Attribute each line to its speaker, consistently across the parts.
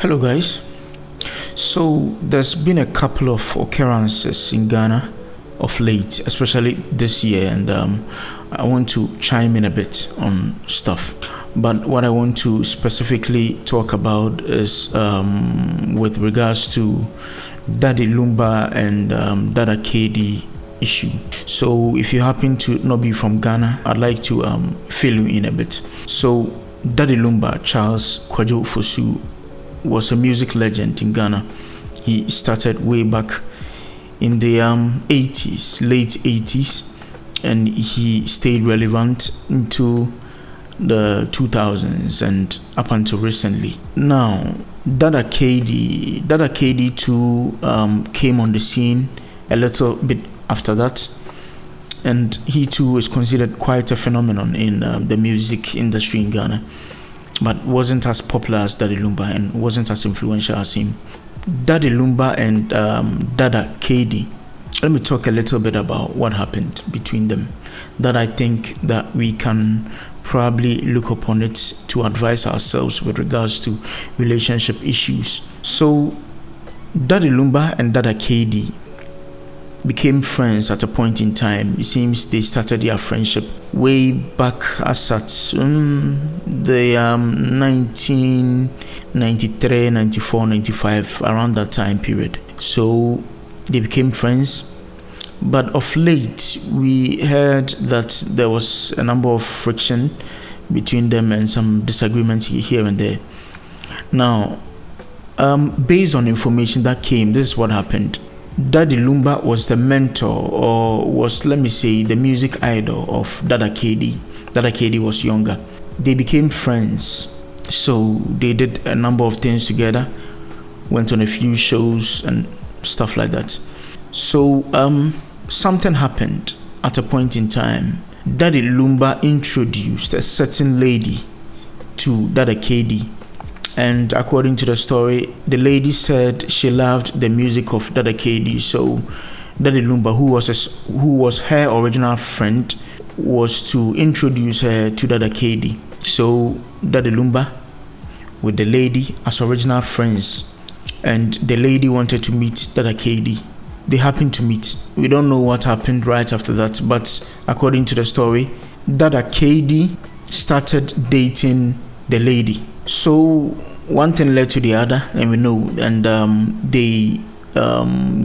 Speaker 1: Hello, guys. So, there's been a couple of occurrences in Ghana of late, especially this year, and I want to chime in a bit on stuff. But what I want to specifically talk about is with regards to Daddy Lumba and Dada KD issue. So, if you happen to not be from Ghana, I'd like to fill you in a bit. So, Daddy Lumba, Charles Kwajo Fosu, was a music legend in Ghana. He started way back in the 80s, late 80s, and he stayed relevant into the 2000s and up until recently. Now, Dada KD too came on the scene a little bit after that, and he too is considered quite a phenomenon in the music industry in Ghana, but wasn't as popular as Daddy Lumba and wasn't as influential as him. Daddy Lumba and Dada KD. Let me talk a little bit about what happened between them, that I think that we can probably look upon it to advise ourselves with regards to relationship issues. So, Daddy Lumba and Dada KD became friends at a point in time. It seems they started their friendship way back as at the 1993, 94, 95, around that time period. So they became friends. But of late, we heard that there was a number of friction between them and some disagreements here and there. Now, based on information that came, this is what happened. Daddy Lumba was the mentor, or was, let me say, the music idol of Dada KD. Dada KD was younger. They became friends, so they did a number of things together, went on a few shows and stuff like that. So something happened at a point in time. Daddy Lumba introduced a certain lady to Dada KD. And according to the story, the lady said she loved the music of Dada KD. So Daddy Lumba, who was her original friend, was to introduce her to Dada KD. So Daddy Lumba with the lady as original friends, and the lady wanted to meet Dada KD. They happened to meet. We don't know what happened right after that, but according to the story, Dada KD started dating the lady. So one thing led to the other, and we know, and they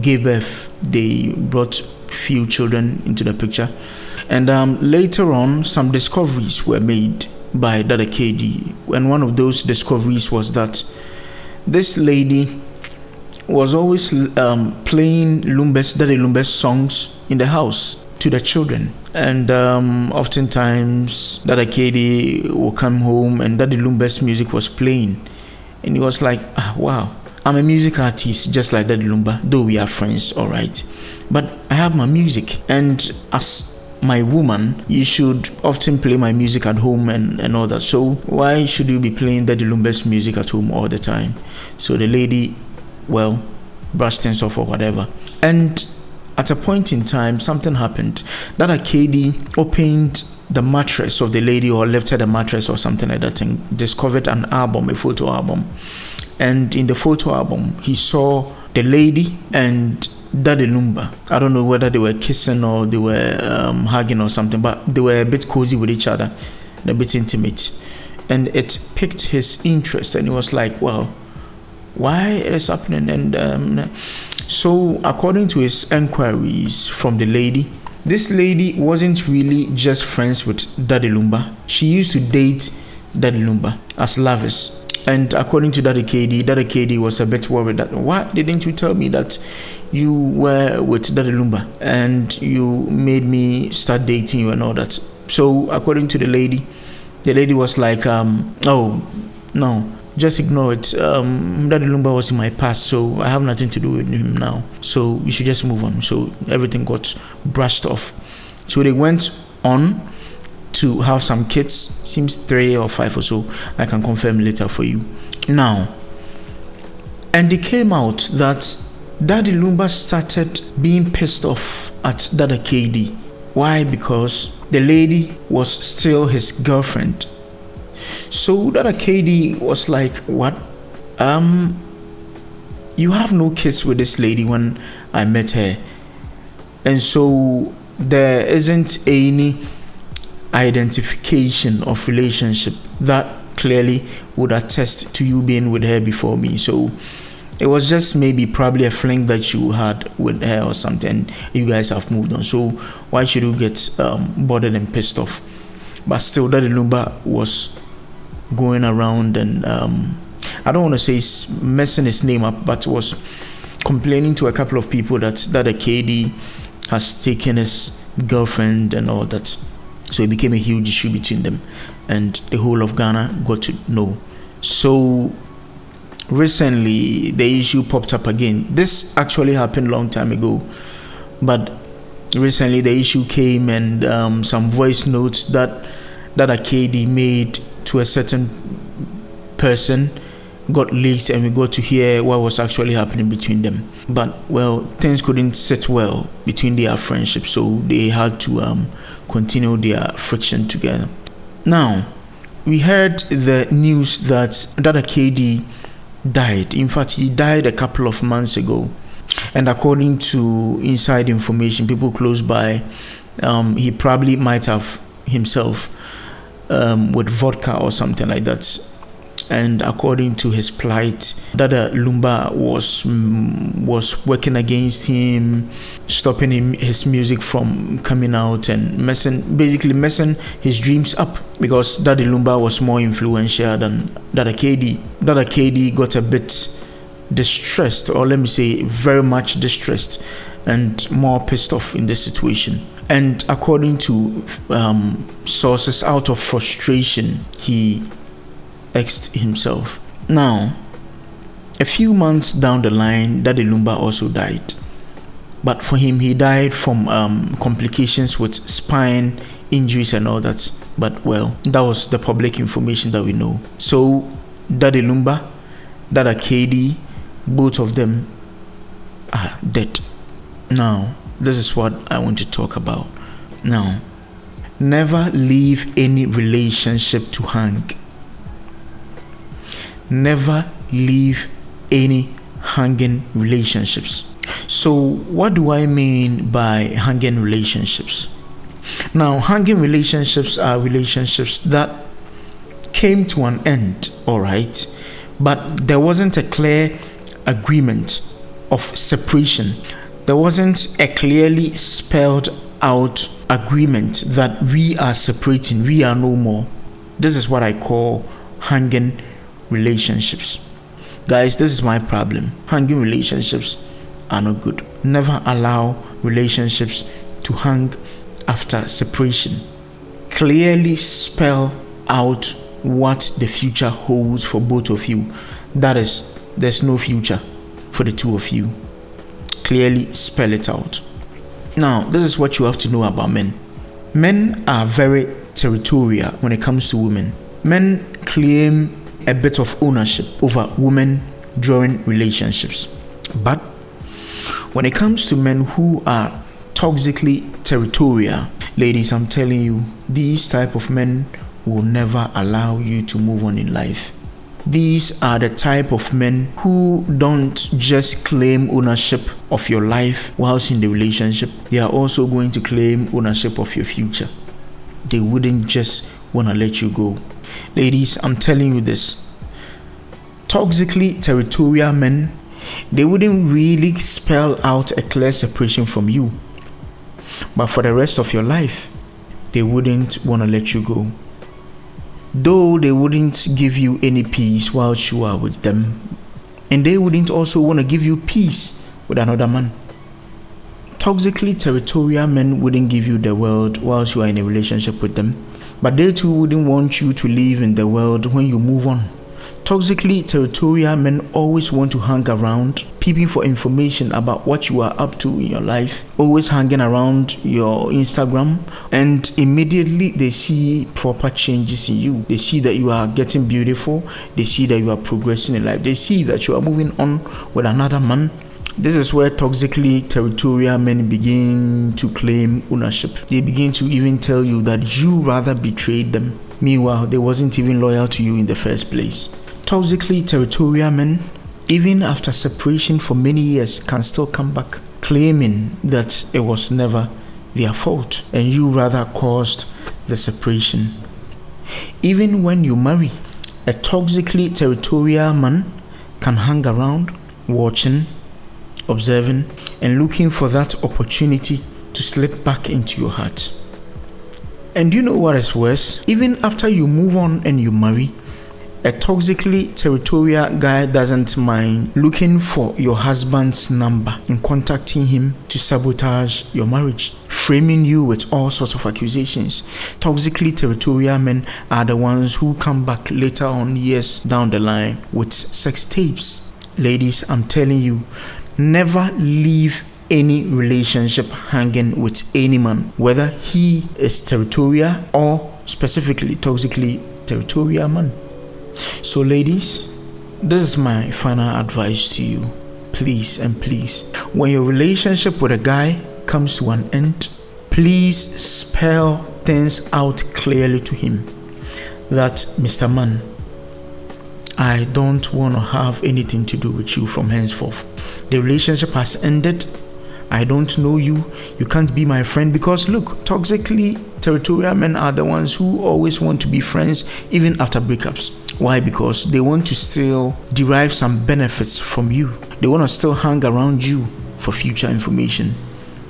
Speaker 1: gave birth. They brought few children into the picture, and later on, some discoveries were made by Dada KD, and one of those discoveries was that this lady was always playing Daddy Lumba's songs in the house to the children. And oftentimes Dada KD will come home and Daddy Lumba's music was playing, and he was like, wow, I'm a music artist just like Daddy Lumba, though we are friends, all right, but I have my music, and as my woman, you should often play my music at home and all that, so why should you be playing Daddy Lumba's music at home all the time? So the lady, well, brushed things off or whatever, and at a point in time, something happened. Dada KD opened the mattress of the lady, or lifted the mattress or something like that, and discovered an album, a photo album. And in the photo album, he saw the lady and Daddy Lumba. I don't know whether they were kissing or they were hugging or something, but they were a bit cozy with each other, a bit intimate. And it piqued his interest, and he was like, well, why it is happening? And so according to his enquiries from the lady, this lady wasn't really just friends with Daddy Lumba. She used to date Daddy Lumba as lovers. And according to Daddy KD was a bit worried that, why didn't you tell me that you were with Daddy Lumba and you made me start dating you and all that? So according to the lady was like, oh no, just ignore it. Daddy Lumba was in my past, so I have nothing to do with him now. So you should just move on. So everything got brushed off. So they went on to have some kids, seems 3 or 5 or so. I can confirm later for you. Now, and it came out that Daddy Lumba started being pissed off at Dada KD. Why? Because the lady was still his girlfriend. So Dada KD was like, what? You have no kiss with this lady when I met her, and so there isn't any identification of relationship that clearly would attest to you being with her before me. So it was just maybe probably a fling that you had with her or something. You guys have moved on, so why should you get bothered and pissed off? But still, Daddy Lumba was going around and I don't want to say messing his name up, but was complaining to a couple of people that a KD has taken his girlfriend and all that. So it became a huge issue between them, and the whole of Ghana got to know. So recently the issue popped up again. This actually happened a long time ago, but recently the issue came, and some voice notes that a KD made to a certain person got leaked, and we got to hear what was actually happening between them. But well, things couldn't sit well between their friendship, so they had to continue their friction together. Now, we heard the news that Dada KD died. In fact, he died a couple of months ago, and according to inside information, people close by, he probably might have himself with vodka or something like that. And according to his plight, Dada Lumba was working against him, stopping his music from coming out, and messing his dreams up, because Dada Lumba was more influential than Dada KD. Dada KD got a bit distressed, or let me say very much distressed, and more pissed off in this situation. And according to sources, out of frustration, he exed himself. Now, a few months down the line, Daddy Lumba also died. But for him, he died from complications with spine injuries and all that. But well, that was the public information that we know. So, Daddy Lumba, Dada KD, both of them are dead. Now, this is what I want to talk about. Now, never leave any relationship to hang. Never leave any hanging relationships. So what do I mean by hanging relationships? Now, hanging relationships are relationships that came to an end, all right, but there wasn't a clear agreement of separation. There wasn't a clearly spelled out agreement that we are separating, we are no more. This is what I call hanging relationships. Guys, this is my problem. Hanging relationships are not good. Never allow relationships to hang after separation. Clearly spell out what the future holds for both of you. That is, there's no future for the two of you. Clearly spell it out. Now, this is what you have to know about men. Men are very territorial when it comes to women. Men claim a bit of ownership over women during relationships. But when it comes to men who are toxically territorial, ladies, I'm telling you, these type of men will never allow you to move on in life. These are the type of men who don't just claim ownership of your life whilst in the relationship. They are also going to claim ownership of your future. They wouldn't just want to let you go. Ladies, I'm telling you this. Toxically territorial men, they wouldn't really spell out a clear separation from you. But for the rest of your life, they wouldn't want to let you go. Though they wouldn't give you any peace whilst you are with them. And they wouldn't also want to give you peace with another man. Toxically territorial men wouldn't give you the world whilst you are in a relationship with them. But they too wouldn't want you to live in the world when you move on. Toxically territorial men always want to hang around, peeping for information about what you are up to in your life, always hanging around your Instagram, and immediately they see proper changes in you. They see that you are getting beautiful, they see that you are progressing in life, they see that you are moving on with another man. This is where toxically territorial men begin to claim ownership. They begin to even tell you that you rather betrayed them. Meanwhile, they wasn't even loyal to you in the first place. Toxically territorial men, even after separation for many years, can still come back claiming that it was never their fault and you rather caused the separation. Even when you marry, a toxically territorial man can hang around, watching, observing, and looking for that opportunity to slip back into your heart. And you know what is worse? Even after you move on and you marry, a toxically territorial guy doesn't mind looking for your husband's number and contacting him to sabotage your marriage, framing you with all sorts of accusations. Toxically territorial men are the ones who come back later on, years down the line, with sex tapes. Ladies, I'm telling you, never leave any relationship hanging with any man, whether he is territorial or specifically toxically territorial man. So ladies, this is my final advice to you. Please and please, when your relationship with a guy comes to an end, please spell things out clearly to him that, Mr. Man, I don't want to have anything to do with you from henceforth. The relationship has ended. I don't know you. You can't be my friend. Because look, toxically territorial men are the ones who always want to be friends even after breakups. Why? Because they want to still derive some benefits from you. They want to still hang around you for future information.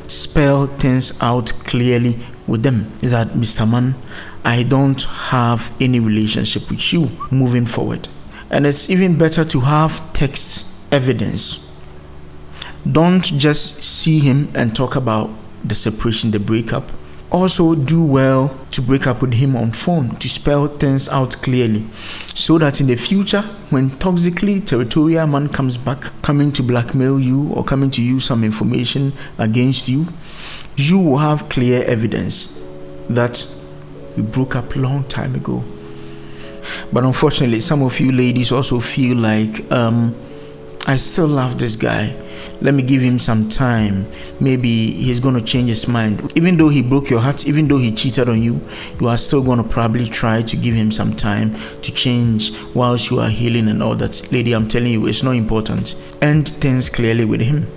Speaker 1: Spell things out clearly with them that, Mr. Man, I don't have any relationship with you moving forward. And it's even better to have text evidence. Don't just see him and talk about the separation, the breakup. Also do well to break up with him on phone, to spell things out clearly, so that in the future, when toxically territorial man comes back, coming to blackmail you or coming to use some information against you, you will have clear evidence that you broke up a long time ago. But unfortunately, some of you ladies also feel like, I still love this guy. Let me give him some time. Maybe he's going to change his mind. Even though he broke your heart, even though he cheated on you, you are still going to probably try to give him some time to change whilst you are healing and all that. Lady, I'm telling you, it's not important. End things clearly with him.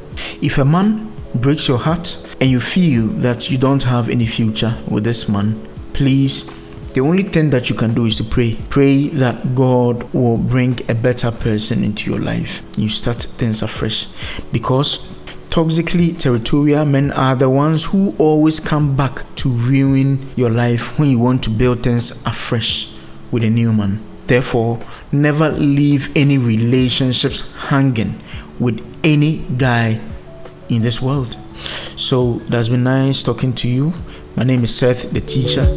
Speaker 1: If a man breaks your heart and you feel that you don't have any future with this man, please, the only thing that you can do is to pray. Pray that God will bring a better person into your life. You start things afresh. Because toxically territorial men are the ones who always come back to ruin your life when you want to build things afresh with a new man. Therefore, never leave any relationships hanging with any guy in this world. So that's been nice talking to you. My name is Seth, the teacher.